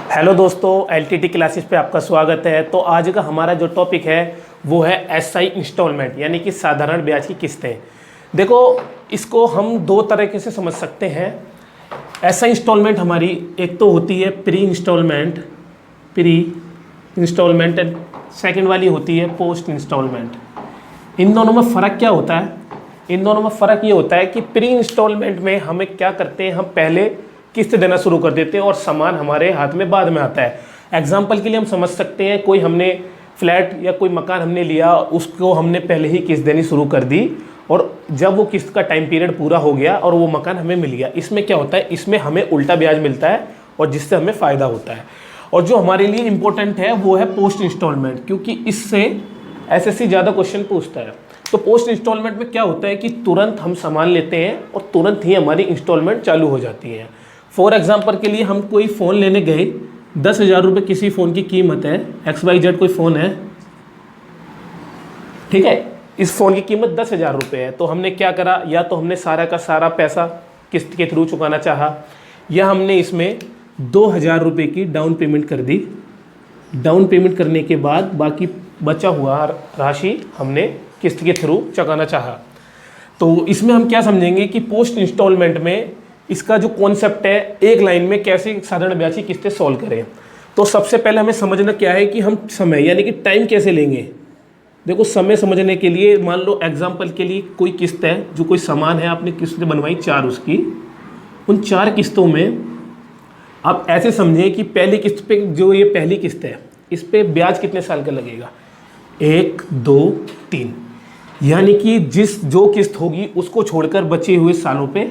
Hello दोस्तों, LTT classes पे आपका स्वागत है। तो आज का हमारा जो टॉपिक है वो है एसआई इंस्टॉलमेंट, यानी कि साधारण ब्याज की किस्तें। देखो, इसको हम दो तरीके से समझ सकते हैं। एसआई इंस्टॉलमेंट हमारी एक तो होती है प्री इंस्टॉलमेंट एंड सेकंड वाली होती है पोस्ट इंस्टॉलमेंट। इन दोनों में फ़र्क क्या होता है? इन दोनों में फ़र्क ये होता है कि प्री इंस्टॉलमेंट में हमें क्या करते हैं, हम पहले किस्त देना शुरू कर देते हैं और सामान हमारे हाथ में बाद में आता है। एग्जाम्पल के लिए हम समझ सकते हैं, कोई हमने फ्लैट या कोई मकान हमने लिया, उसको हमने पहले ही किस्त देनी शुरू कर दी और जब वो किस्त का टाइम पीरियड पूरा हो गया और वो मकान हमें मिल गया, इसमें क्या होता है, इसमें हमें उल्टा ब्याज मिलता है और जिससे हमें फ़ायदा होता है। और जो हमारे लिए इम्पोर्टेंट है वो है पोस्ट इंस्टॉलमेंट, क्योंकि इससे एसएससी ज़्यादा क्वेश्चन पूछता है। तो पोस्ट इंस्टॉलमेंट में क्या होता है कि तुरंत हम सामान लेते हैं और तुरंत ही हमारी इंस्टॉलमेंट चालू हो जाती है। फॉर एग्जाम्पल के लिए हम कोई फ़ोन लेने गए, 10,000 रुपये किसी फ़ोन की कीमत है, XYZ कोई फ़ोन है, ठीक है, इस फ़ोन की कीमत 10,000 रुपये है। तो हमने क्या करा, या तो हमने सारा का सारा पैसा किस्त के थ्रू चुकाना चाहा, या हमने इसमें 2,000 रुपये की डाउन पेमेंट कर दी। डाउन पेमेंट करने के बाद बाकी बचा हुआ राशि हमने किस्त के थ्रू चुकाना चाहा। तो इसमें हम क्या समझेंगे कि पोस्ट इंस्टॉलमेंट में इसका जो कॉन्सेप्ट है, एक लाइन में कैसे साधारण ब्याज की किस्तें सॉल्व करें। तो सबसे पहले हमें समझना क्या है कि हम समय यानी कि टाइम कैसे लेंगे। देखो, समय समझने के लिए मान लो एग्जांपल के लिए कोई किस्त है, जो कोई सामान है, आपने किस्तें बनवाई 4 उसकी, उन 4 किस्तों में आप ऐसे समझें कि पहली किस्त पे, जो ये पहली किस्त है, इस पे ब्याज कितने साल का लगेगा, 1 2 3, यानी कि जो किस्त होगी उसको छोड़कर बचे हुए सालों पे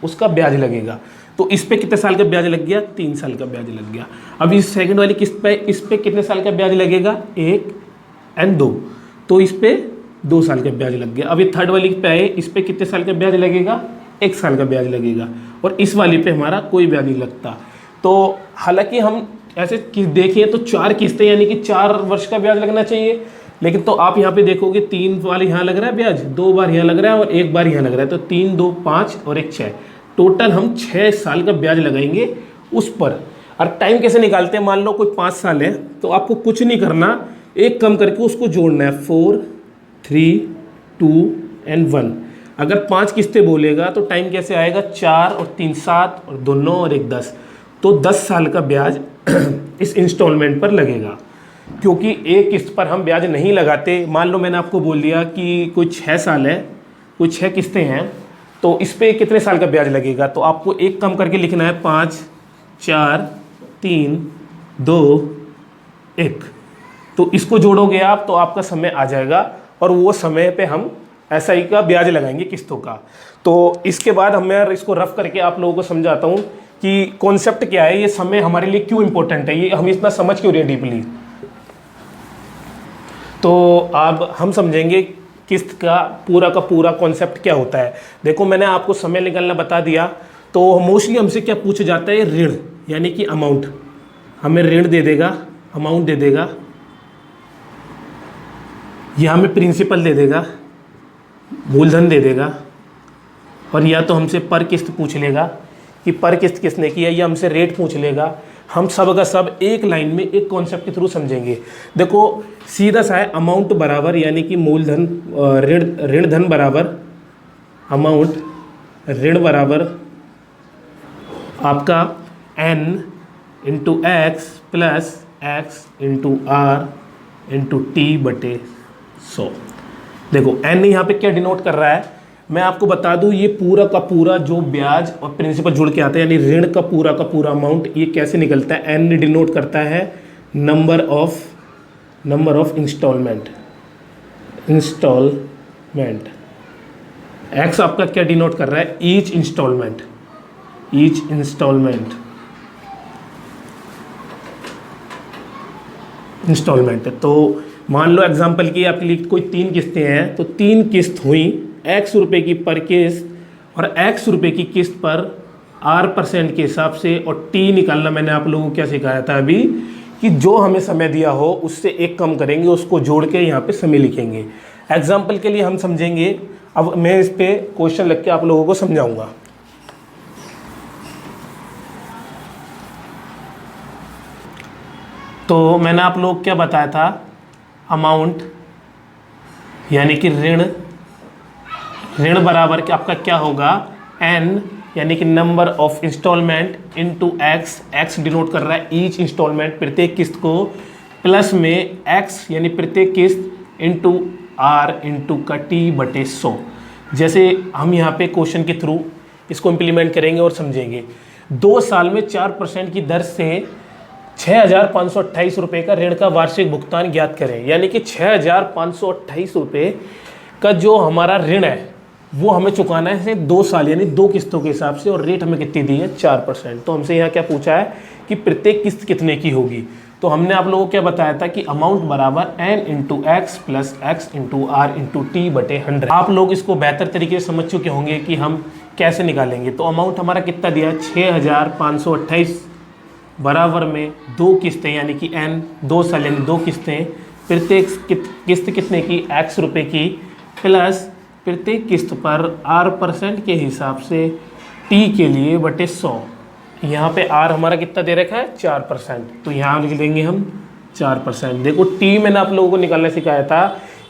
उसका ब्याज लगेगा। तो इस पे कितने साल का ब्याज लग गया, 3 साल का ब्याज लग गया। अब इस सेकंड वाली किस्त पे, इस पे कितने साल का ब्याज लगेगा, 1 और 2, तो इस पे 2 साल का ब्याज लग गया। अब ये थर्ड वाली पे आए, इस पे कितने साल का ब्याज लगेगा, 1 साल का ब्याज लगेगा, और इस वाली पे हमारा कोई ब्याज नहीं लगता। तो हालांकि हम ऐसे देखें तो 4 किस्तें यानी कि 4 वर्ष का ब्याज लगना चाहिए, लेकिन तो आप यहाँ पे देखोगे 3 बार यहाँ लग रहा है ब्याज, 2 बार यहाँ लग रहा है और 1 बार यहाँ लग रहा है। तो 3 2 5 और 1 6, टोटल हम 6 साल का ब्याज लगाएंगे उस पर। और टाइम कैसे निकालते हैं, मान लो कोई 5 साल है, तो आपको कुछ नहीं करना, एक कम करके उसको जोड़ना है, 4 3 2 और 1। अगर 5 किस्तें बोलेगा तो टाइम कैसे आएगा, 4 और 3 7 और 2 9 और 1 10, तो 10 साल का ब्याज इस इंस्टॉलमेंट पर लगेगा। क्योंकि एक किस्त पर हम ब्याज नहीं लगाते। मान लो मैंने आपको बोल दिया कि कोई 6 साल है, कोई 6 किस्तें हैं, तो इस पे कितने साल का ब्याज लगेगा, तो आपको एक कम करके लिखना है, 5 4 3 2 1। तो इसको जोड़ोगे आप तो आपका समय आ जाएगा और वो समय पे हम एसआई का ब्याज लगाएंगे किस्तों का। तो इसके बाद मैं इसको रफ करके आप लोगों को समझाता हूँ कि कॉन्सेप्ट क्या है, ये समय हमारे लिए क्यों इंपॉर्टेंट है, ये हम इतना समझ क्यों रहे डीपली। तो अब हम समझेंगे किस्त का पूरा कॉन्सेप्ट क्या होता है। देखो, मैंने आपको समय निकालना बता दिया, तो मोस्टली हमसे क्या पूछा जाता है, ऋण, यानी कि अमाउंट। हमें ऋण दे देगा, अमाउंट दे देगा, या हमें प्रिंसिपल दे देगा, मूलधन दे देगा, और या तो हमसे पर किस्त पूछ लेगा कि पर किस्त किसने की है, या हमसे रेट पूछ लेगा। हम सब का सब एक लाइन में एक कॉन्सेप्ट के थ्रू समझेंगे। देखो, सीधा सा है, अमाउंट बराबर यानी कि मूलधन, ऋण धन बराबर अमाउंट, ऋण बराबर आपका n into x plus x into r into t बटे 100। देखो, n यहाँ पे क्या डिनोट कर रहा है, मैं आपको बता दूं, ये पूरा का पूरा जो ब्याज और प्रिंसिपल जुड़ के आता है, यानी ऋण का पूरा अमाउंट, ये कैसे निकलता है, n डिनोट करता है नंबर ऑफ इंस्टॉलमेंट, x आपका क्या डिनोट कर रहा है, ईच इंस्टॉलमेंट। तो मान लो एग्जांपल की आपके लिए कोई 3 किस्तें हैं, तो 3 किस्त हुई x रुपये की पर किस्त, और x रुपये की किस्त पर R% के हिसाब से, और t निकालना मैंने आप लोगों को क्या सिखाया था अभी, कि जो हमें समय दिया हो उससे एक कम करेंगे, उसको जोड़ के यहाँ पे समय लिखेंगे। एग्जाम्पल के लिए हम समझेंगे, अब मैं इस पे क्वेश्चन लग के आप लोगों को समझाऊंगा। तो मैंने आप लोग क्या बताया था, अमाउंट यानी कि ऋण बराबर कि आपका क्या होगा, एन यानी कि number of installment into x, x denote कर रहा है ईच इंस्टॉलमेंट, प्रत्येक किस्त को, प्लस में एक्स यानी प्रत्येक किस्त इनटू आर इनटू का टी बटे 100। जैसे हम यहाँ पे क्वेश्चन के थ्रू इसको इम्प्लीमेंट करेंगे और समझेंगे। 2 साल में 4% की दर से 6,528 रुपये का ऋण का वार्षिक भुगतान ज्ञात करें। यानी कि 6,528 रुपये का जो हमारा ऋण है वो हमें चुकाना है 2 साल यानी 2 किस्तों के हिसाब से, और रेट हमें कितनी दी है 4%। तो हमसे यहाँ क्या पूछा है कि प्रत्येक किस्त कितने की होगी। तो हमने आप लोगों को क्या बताया था कि अमाउंट बराबर n into x plus x into r into t बटे 100। आप लोग इसको बेहतर तरीके से समझ चुके होंगे कि हम कैसे निकालेंगे। तो अमाउंट हमारा कितना दिया है 6,528 बराबर में 2 किस्तें यानी कि एन 2 साल यानी 2 किस्तें, प्रत्येक किस्त कितने की x रुपये की, प्लस प्रत्येक किस्त पर r% के हिसाब से t के लिए बटे 100। यहाँ पे r हमारा कितना दे रखा है 4%, तो यहाँ लिख देंगे हम 4%। देखो t मैंने आप लोगों को निकालना सिखाया था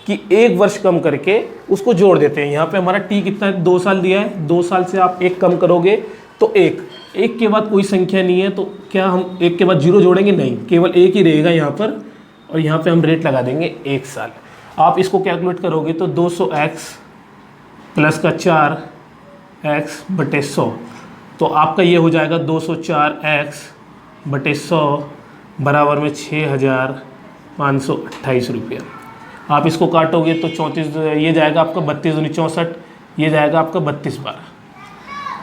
कि 1 वर्ष कम करके उसको जोड़ देते हैं। यहाँ पे हमारा t कितना है 2 साल दिया है, 2 साल से आप 1 कम करोगे तो 1 के बाद कोई संख्या नहीं है, तो क्या हम 1 के बाद 0 जोड़ेंगे, नहीं, केवल 1 ही रहेगा यहाँ पर, और यहाँ पे हम रेट लगा देंगे 1 साल। आप इसको कैलकुलेट करोगे तो 200x प्लस का 4x बटे 100, तो आपका ये हो जाएगा 204x बटे 100 बराबर में 6,528 रुपया। आप इसको काटोगे तो 34, ये जाएगा आपका 32 दूनी 64, ये जाएगा आपका 32 बार,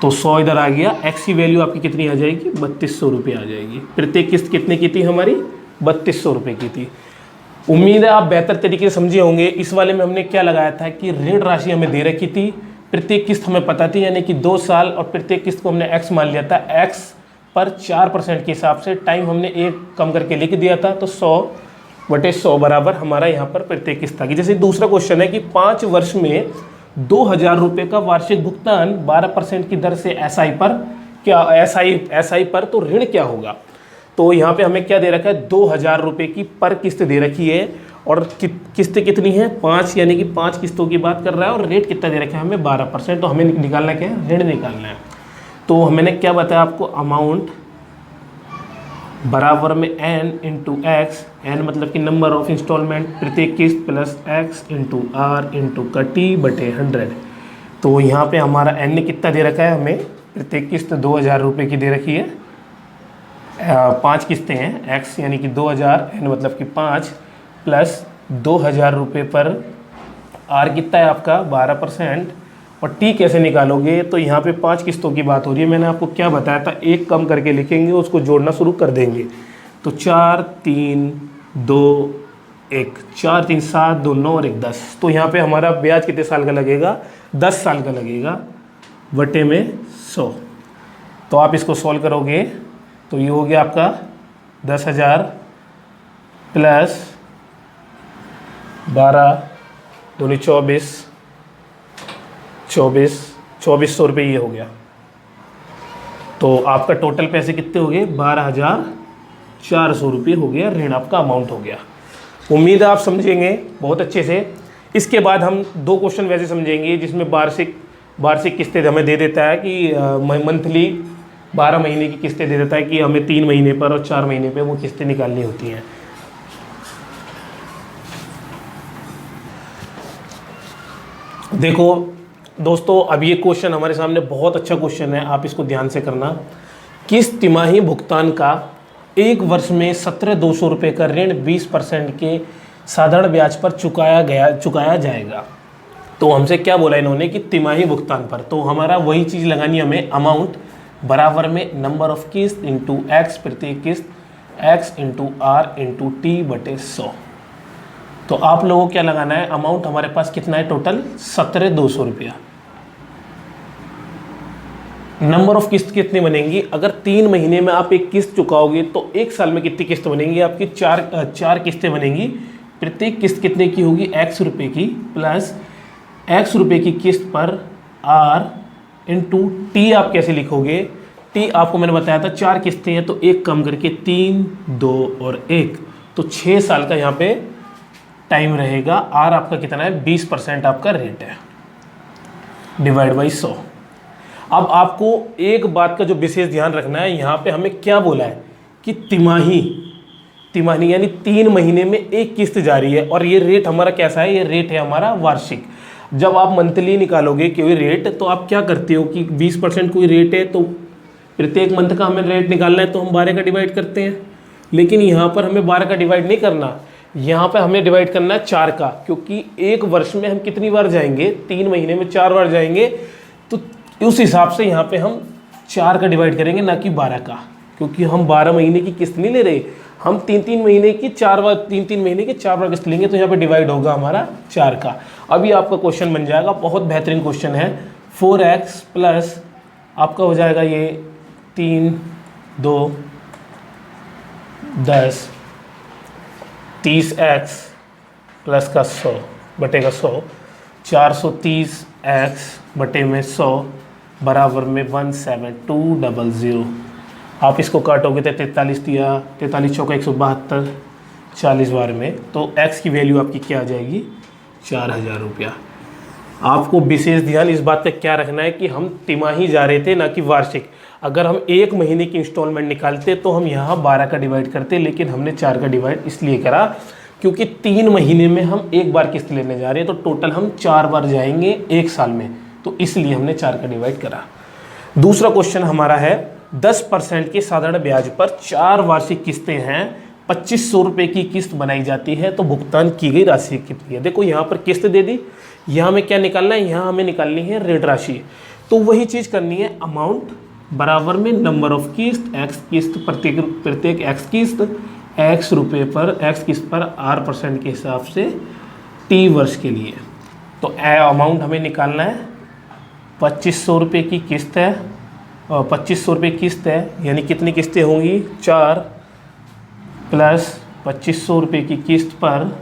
तो 100 इधर आ गया। x की वैल्यू आपकी कितनी आ जाएगी 3200 रुपये आ जाएगी। प्रत्येक किस्त कितने की थी हमारी 3200 रुपये की थी। उम्मीद है आप बेहतर तरीके से समझे होंगे। इस वाले में हमने क्या लगाया था कि ऋण राशि हमें दे रखी थी, प्रत्येक किस्त हमें पता थी यानी कि 2 साल, और प्रत्येक किस्त को हमने x मान लिया था। x पर 4% के हिसाब से टाइम हमने 1 कम करके लिख दिया था, तो 100 बटे 100 बराबर हमारा यहाँ पर प्रत्येक किस्त आ गई। जैसे दूसरा क्वेश्चन है कि 5 वर्ष में 2,000 रुपये का वार्षिक भुगतान 12% की दर से SI पर, क्या SI पर, तो ऋण क्या होगा। तो यहाँ पे हमें क्या दे रखा है 2,000 रुपये की पर किस्त दे रखी है, और किस्तें कितनी है 5, यानी कि 5 किस्तों की बात कर रहा है, और रेट कितना दे रखा है हमें 12%। तो हमें निकालना क्या है, ऋण निकालना है। तो मैंने क्या बताया आपको, अमाउंट बराबर में n इंटू एक्स, एन मतलब कि नंबर ऑफ इंस्टॉलमेंट प्रत्येक किस्त, plus x into r into का टी बटे 100। तो यहाँ पे हमारा n ने कितना दे रखा है हमें, प्रत्येक किस्त 2,000 रुपये की दे रखी है, 5 किस्तें हैं, x यानी कि 2,000, n मतलब कि 5, प्लस 2,000 रुपये पर r कितना है आपका 12%। और t कैसे निकालोगे, तो यहाँ पे 5 किस्तों की बात हो रही है। मैंने आपको क्या बताया था, 1 कम करके लिखेंगे, उसको जोड़ना शुरू कर देंगे। तो 4 3 2 1, 4 3 7 2 9 और 1 10। तो यहाँ पे हमारा ब्याज कितने साल का लगेगा, 10 साल का लगेगा, बटे में 100। तो आप इसको सॉल्व करोगे तो ये हो गया आपका 10,000 प्लस 12 दूनी 2400 रुपये ये हो गया। तो आपका टोटल पैसे कितने हो गए 12,400 रुपये हो गया, ऋण आपका अमाउंट हो गया। उम्मीद है आप समझेंगे बहुत अच्छे से। इसके बाद हम 2 क्वेश्चन वैसे समझेंगे जिसमें वार्षिक किस्तें हमें दे देता है कि मंथली 12 महीने की किस्तें दे देता है कि हमें 3 महीने पर और 4 महीने पर वो किस्तें निकालनी होती हैं। देखो दोस्तों, अब ये क्वेश्चन हमारे सामने बहुत अच्छा क्वेश्चन है, आप इसको ध्यान से करना। किस तिमाही भुगतान का 1 वर्ष में 17,200 रुपये का ऋण 20% के साधारण ब्याज पर चुकाया जाएगा। तो हमसे क्या बोला इन्होंने कि तिमाही भुगतान पर, तो हमारा वही चीज़ लगानी हमें, अमाउंट बराबर में नंबर ऑफ किस्त इंटू एक्स, प्रत्येक किस्त x into r into t बटे 100। तो आप लोगों को क्या लगाना है, अमाउंट हमारे पास कितना है टोटल 17,200 रुपया। नंबर ऑफ किस्त कितनी बनेंगी, अगर 3 महीने में आप 1 किस्त चुकाओगे तो 1 साल में कितनी किस्त बनेंगी आपकी, 4 किस्तें बनेंगी। प्रत्येक किस्त कितने की होगी x रुपये की, प्लस x रुपये की किस्त पर r इंटू टी। आप कैसे लिखोगे, टी आपको मैंने बताया था 4 किस्तें हैं तो 1 कम करके 3 2 और 1, तो 6 साल का यहाँ पे टाइम रहेगा। आर आपका कितना है, 20% आपका रेट है, डिवाइड बाई 100। अब आपको एक बात का जो विशेष ध्यान रखना है, यहाँ पे हमें क्या बोला है कि तिमाही यानी 3 महीने में एक किस्त जारी है, और ये रेट हमारा कैसा है, ये रेट है हमारा वार्षिक। जब आप मंथली निकालोगे कोई रेट, तो आप क्या करते हो कि 20% कोई रेट है तो प्रत्येक मंथ का हमें रेट निकालना है, तो हम 12 का डिवाइड करते हैं। लेकिन यहाँ पर हमें 12 का डिवाइड नहीं करना, यहाँ पर हमें डिवाइड करना है 4 का, क्योंकि एक वर्ष में हम कितनी बार जाएंगे, 3 महीने में 4 बार जाएंगे, तो उस हिसाब से यहाँ पे हम 4 का डिवाइड करेंगे, ना कि 12 का, क्योंकि हम 12 महीने की किस्त नहीं ले रहे, हम 3-3 महीने की 4 बार 3-3 महीने की 4 बार किस्त लेंगे, तो यहाँ पे डिवाइड होगा हमारा 4 का। अभी आपका क्वेश्चन बन जाएगा, बहुत बेहतरीन क्वेश्चन है। 4x प्लस आपका हो जाएगा ये 3, 2, 10, 30x प्लस का 100 बटे का 100, 430x बटे में 100 बराबर में 17200। आप इसको काटोगे तो 43 दिया, 43 चौका 172, 40 बार में, तो x की वैल्यू आपकी क्या आ जाएगी, 4000 रुपया। आपको विशेष ध्यान इस बात का क्या रखना है कि हम तिमाही जा रहे थे, ना कि वार्षिक। अगर हम 1 महीने की इंस्टॉलमेंट निकालते तो हम यहाँ 12 का डिवाइड करते, लेकिन हमने 4 का डिवाइड इसलिए करा क्योंकि 3 महीने में हम एक बार किस्त लेने जा रहे हैं, तो टोटल हम 4 बार जाएंगे 1 साल में, तो इसलिए हमने 4 का डिवाइड करा। दूसरा क्वेश्चन हमारा है 10% के साधारण ब्याज पर 4 वार्षिक किस्तें हैं, 2500 रुपये की किस्त बनाई जाती है, तो भुगतान की गई राशि कितनी है। देखो यहाँ पर किस्त दे दी, यहाँ हमें क्या निकालना है, यहाँ हमें निकालनी है ऋण राशि। तो वही चीज़ करनी है, अमाउंट बराबर में नंबर ऑफ किस्त, एक्स किस्त, प्रत्येक एक्स किस्त, एक्स रुपये पर एक्स किस्त पर R% के हिसाब से T वर्ष के लिए। तो अमाउंट हमें निकालना है, 2500 रुपये की किस्त है, और 2500 रुपये किस्त है, यानी कितनी किस्तें होंगी, 4 प्लस 2500 रुपये की किस्त पर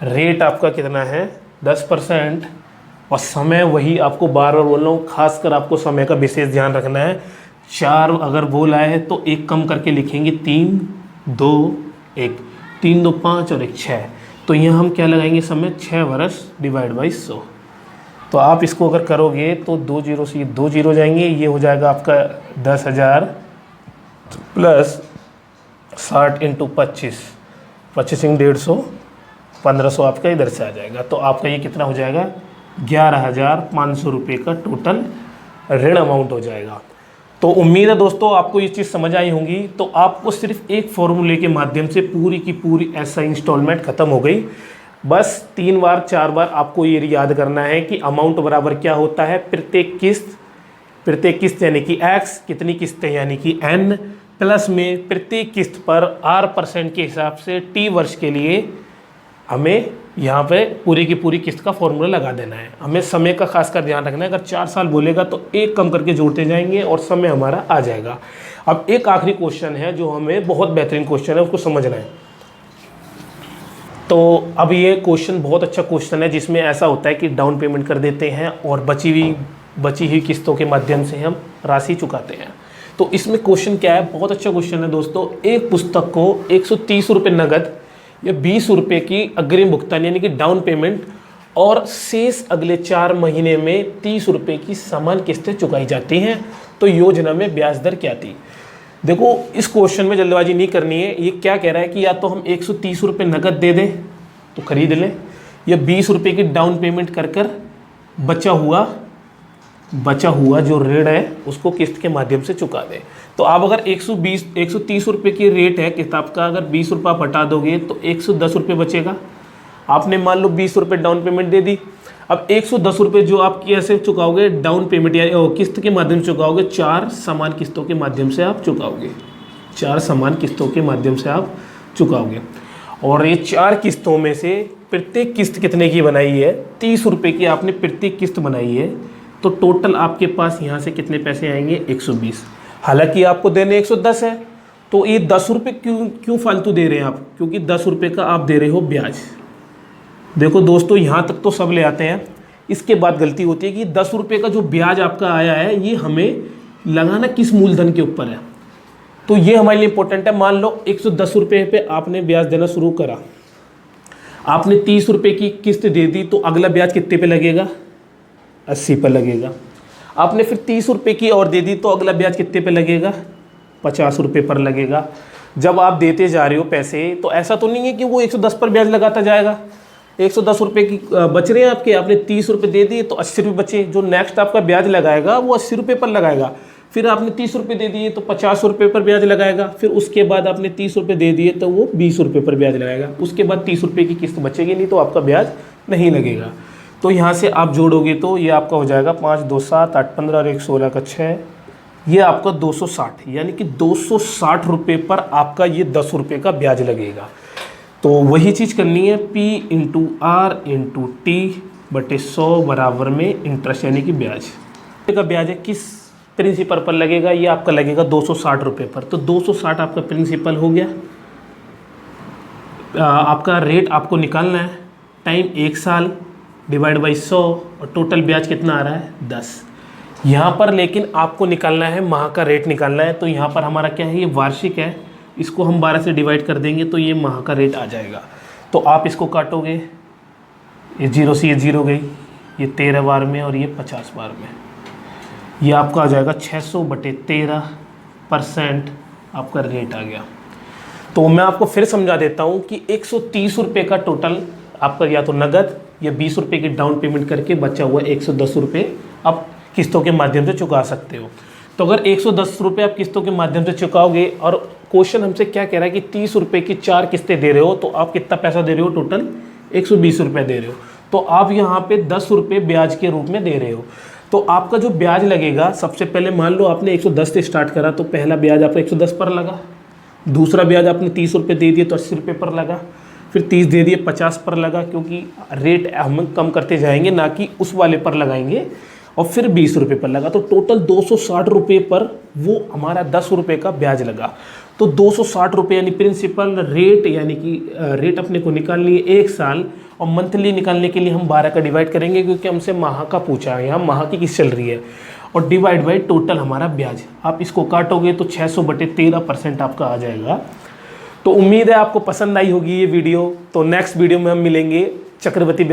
रेट आपका कितना है, 10%, और समय वही आपको बार बार बोल रहा हूँ, खासकर आपको समय का विशेष ध्यान रखना है। 4 अगर बोला है तो 1 कम करके लिखेंगे, 3, 2, 1, 3, 2, 5 और 1, 6। तो यहाँ हम क्या लगाएंगे, समय 6 वर्ष डिवाइड बाई 100। तो आप इसको अगर करोगे तो 2 जीरो से 2 जीरो जाएंगे, ये हो जाएगा आपका 10,000 प्लस 60 इंटू 25, 25 इंटू 150, 1500 आपका इधर से आ जाएगा। तो आपका ये कितना हो जाएगा, 11,500 रुपये का टोटल ऋण अमाउंट हो जाएगा। तो उम्मीद है दोस्तों आपको ये चीज़ समझ आई होंगी। तो आपको सिर्फ एक फॉर्मूले के माध्यम से पूरी की पूरी ऐसा इंस्टॉलमेंट ख़त्म हो गई। बस 3 बार 4 बार आपको ये याद करना है कि अमाउंट बराबर क्या होता है, प्रत्येक किस्त यानी कि x, कितनी किस्तें यानी कि n, प्लस में प्रत्येक किस्त पर R% के हिसाब से T वर्ष के लिए हमें यहाँ पे पूरी की पूरी किस्त का फॉर्मूला लगा देना है। हमें समय का खासकर ध्यान रखना है, अगर 4 साल बोलेगा तो 1 कम करके जोड़ते जाएंगे और समय हमारा आ जाएगा। अब एक आखिरी क्वेश्चन है जो हमें बहुत बेहतरीन क्वेश्चन है, उसको समझना है। तो अब ये क्वेश्चन बहुत अच्छा क्वेश्चन है, जिसमें ऐसा होता है कि डाउन पेमेंट कर देते हैं और बची हुई किस्तों के माध्यम से हम राशि चुकाते हैं। तो इसमें क्वेश्चन क्या है, बहुत अच्छा क्वेश्चन है दोस्तों। एक पुस्तक को 130 रुपये नगद या 20 रुपये की अग्रिम भुगतान यानी कि डाउन पेमेंट और शेष अगले 4 महीने में 30 रुपये की समान किस्तें चुकाई जाती हैं, तो योजना में ब्याज दर क्या थी। देखो इस क्वेश्चन में जल्दबाजी नहीं करनी है। ये क्या कह रहा है कि या तो हम 130 रुपये नगद दे दें तो खरीद लें, या 20 रुपये की डाउन पेमेंट कर बचा हुआ जो ऋण है उसको किस्त के माध्यम से चुका दें। तो आप अगर 130 रुपये की रेट है किताब का, अगर 20 रुपये आप हटा दोगे तो 110 रुपये बचेगा। आपने मान लो 20 रुपये डाउन पेमेंट दे दी। अब 110 रुपये जो आप कैसे चुकाओगे, डाउन पेमेंट या किस्त के माध्यम से चुकाओगे, 4 समान किस्तों के माध्यम से आप चुकाओगे। 4 समान किस्तों के माध्यम से आप चुकाओगे। और ये 4 किस्तों में से प्रत्येक किस्त कितने की बनाई है, 30 रुपये की आपने प्रत्येक किस्त बनाई है। तो टोटल आपके पास यहाँ से कितने पैसे आएंगे, 120। हालांकि आपको देने 110 है, तो ये 10 रुपये क्यों फालतू दे रहे हैं आप, क्योंकि 10 रुपये का आप दे रहे हो ब्याज। देखो दोस्तों यहाँ तक तो सब ले आते हैं, इसके बाद गलती होती है कि 10 रुपये का जो ब्याज आपका आया है ये हमें लगाना किस मूलधन के ऊपर है। तो ये हमारे लिए इंपॉर्टेंट है। मान लो 110 रुपये पे आपने ब्याज देना शुरू करा, आपने 30 रुपये की किस्त दे दी, तो अगला ब्याज कितने पे लगेगा? 80 पर लगेगा। आपने फिर 30 रुपये की और दे दी, तो अगला ब्याज कितने पे लगेगा? 50 रुपये पर लगेगा। जब आप देते जा रहे हो पैसे, तो ऐसा तो नहीं है कि वो 110 पर ब्याज लगाता जाएगा। 110 रुपये की बच रहे हैं आपके, आपने 30 रुपये दे दिए तो 80 रुपये बचे। जो नेक्स्ट आपका ब्याज लगाएगा वो 80 रुपये पर लगाएगा। फिर आपने 30 रुपये दे दिए तो 50 रुपये पर ब्याज लगाएगा। फिर उसके बाद आपने 30 रुपये दे दिए तो वो 20 रुपये पर ब्याज लगाएगा। उसके बाद 30 रुपये की किस्त बचेगी नहीं, तो आपका ब्याज नहीं लगेगा। तो यहाँ से आप जोड़ोगे तो ये आपका हो जाएगा 5 2 7 8 15 और 1 16 का 6, ये आपका 260, यानी कि 260 रुपये पर आपका ये 10 रुपये का ब्याज लगेगा। तो वही चीज़ करनी है, P into r into t बटे 100 बराबर में इंटरेस्ट, यानी कि ब्याज का ब्याज है किस प्रिंसिपल पर लगेगा? ये आपका लगेगा 260 रुपये पर। तो 260 आपका प्रिंसिपल हो गया। आपका रेट आपको निकालना है, टाइम 1 साल डिवाइड बाई 100, और टोटल ब्याज कितना आ रहा है? 10। यहाँ पर लेकिन आपको निकालना है माह का रेट निकालना है। तो यहाँ पर हमारा क्या है, ये वार्षिक है, इसको हम 12 से डिवाइड कर देंगे तो ये माह का रेट आ जाएगा। तो आप इसको काटोगे, ये 0 से ये 0 गई, ये 13 बार में और ये 50 बार में, ये आपका आ जाएगा 600 बटे 13% आपका रेट आ गया। तो मैं आपको फिर समझा देता हूँ कि 130 रुपये का टोटल आपका या तो नगद या 20 रुपये की डाउन पेमेंट करके बचा हुआ 110 रुपये आप किस्तों के माध्यम से चुका सकते हो। तो अगर 110 रुपये आप किस्तों के माध्यम से चुकाओगे, और क्वेश्चन हमसे क्या कह रहा है कि 30 रुपये की 4 किस्तें दे रहे हो, तो आप कितना पैसा दे रहे हो? टोटल 120 रुपये दे रहे हो। तो आप यहाँ पे 10 रुपये ब्याज के रूप में दे रहे हो। तो आपका जो ब्याज लगेगा, सबसे पहले मान लो आपने 110 से स्टार्ट करा, तो पहला ब्याज आपका 110 पर लगा। दूसरा ब्याज आपने 30 रुपये दे दिए तो 80 रुपये पर लगा। फिर 30 दे दिए 50 पर लगा, क्योंकि रेट हम कम करते जाएंगे, ना कि उस वाले पर लगाएंगे। और फिर 20 रुपये पर लगा, तो टोटल 260 रुपये पर वो हमारा 10 रुपये का ब्याज लगा। तो 260 रुपये यानी प्रिंसिपल रेट, यानी कि रेट अपने को निकालनी है 1 साल, और मंथली निकालने के लिए हम 12 का डिवाइड करेंगे, क्योंकि हमसे माह का पूछा है, यहाँ माह की किस्त चल रही है, और डिवाइड बाई टोटल हमारा ब्याज। आप इसको काटोगे तो 600 बटे 13% आपका आ जाएगा। तो उम्मीद है आपको पसंद आई होगी ये वीडियो। तो नेक्स्ट वीडियो में हम मिलेंगे चक्रवृद्धि